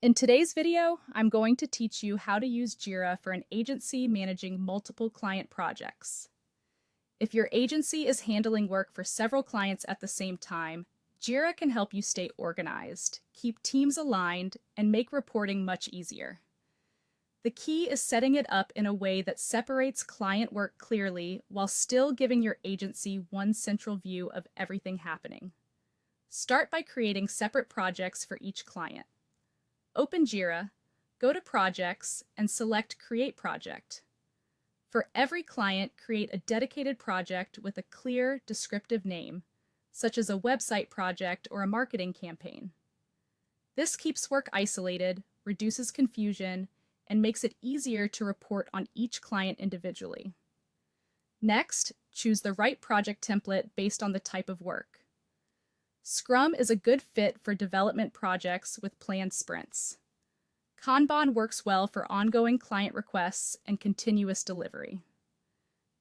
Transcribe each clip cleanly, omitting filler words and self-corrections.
In today's video, I'm going to teach you how to use Jira for an agency managing multiple client projects. If your agency is handling work for several clients at the same time, Jira can help you stay organized, keep teams aligned, and make reporting much easier. The key is setting it up in a way that separates client work clearly while still giving your agency one central view of everything happening. Start by creating separate projects for each client. Open Jira, go to Projects, and select Create Project. For every client, create a dedicated project with a clear, descriptive name, such as a website project or a marketing campaign. This keeps work isolated, reduces confusion, and makes it easier to report on each client individually. Next, choose the right project template based on the type of work. Scrum is a good fit for development projects with planned sprints. Kanban works well for ongoing client requests and continuous delivery.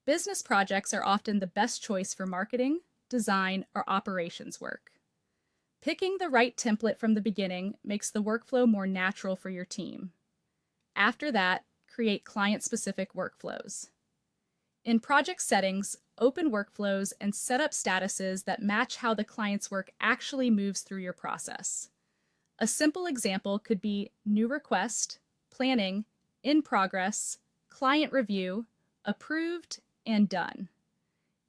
Business projects are often the best choice for marketing, design, or operations work. Picking the right template from the beginning makes the workflow more natural for your team. After that, create client-specific workflows. In project settings, open workflows and set up statuses that match how the client's work actually moves through your process. A simple example could be new request, planning, in progress, client review, approved, and done.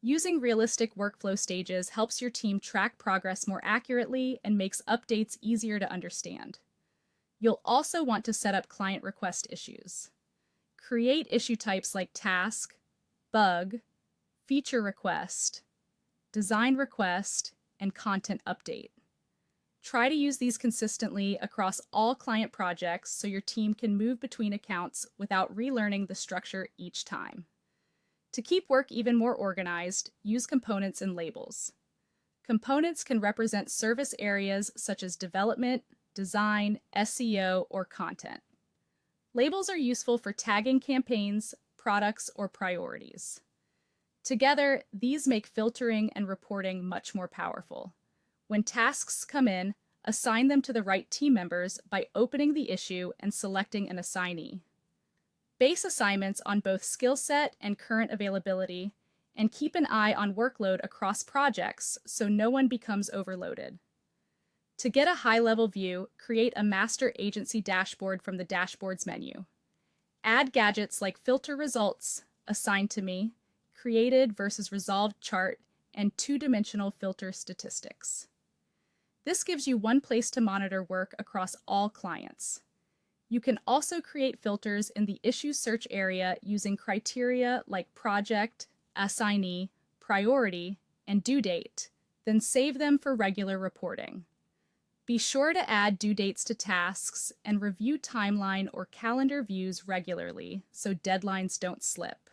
Using realistic workflow stages helps your team track progress more accurately and makes updates easier to understand. You'll also want to set up client request issues. Create issue types like task, bug, feature request, design request, and content update. Try to use these consistently across all client projects so your team can move between accounts without relearning the structure each time. To keep work even more organized, use components and labels. Components can represent service areas such as development, design, SEO, or content. Labels are useful for tagging campaigns, products, or priorities. Together, these make filtering and reporting much more powerful. When tasks come in, assign them to the right team members by opening the issue and selecting an assignee. Base assignments on both skill set and current availability, and keep an eye on workload across projects so no one becomes overloaded. To get a high-level view, create a master agency dashboard from the Dashboards menu. Add gadgets like Filter Results, Assigned to Me, Created versus Resolved chart, and two-dimensional filter statistics. This gives you one place to monitor work across all clients. You can also create filters in the issue search area using criteria like project, assignee, priority, and due date, then save them for regular reporting. Be sure to add due dates to tasks and review timeline or calendar views regularly so deadlines don't slip.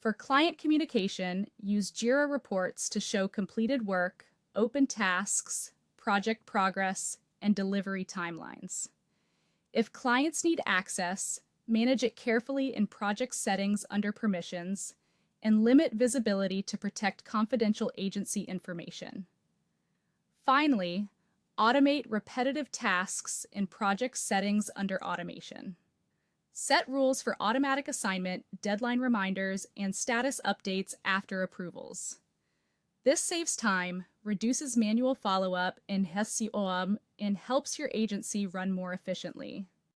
For client communication, use Jira reports to show completed work, open tasks, project progress, and delivery timelines. If clients need access, manage it carefully in project settings under permissions, and limit visibility to protect confidential agency information. Finally, automate repetitive tasks in project settings under automation. Set rules for automatic assignment, deadline reminders, and status updates after approvals. This saves time, reduces manual follow-up and helps your agency run more efficiently.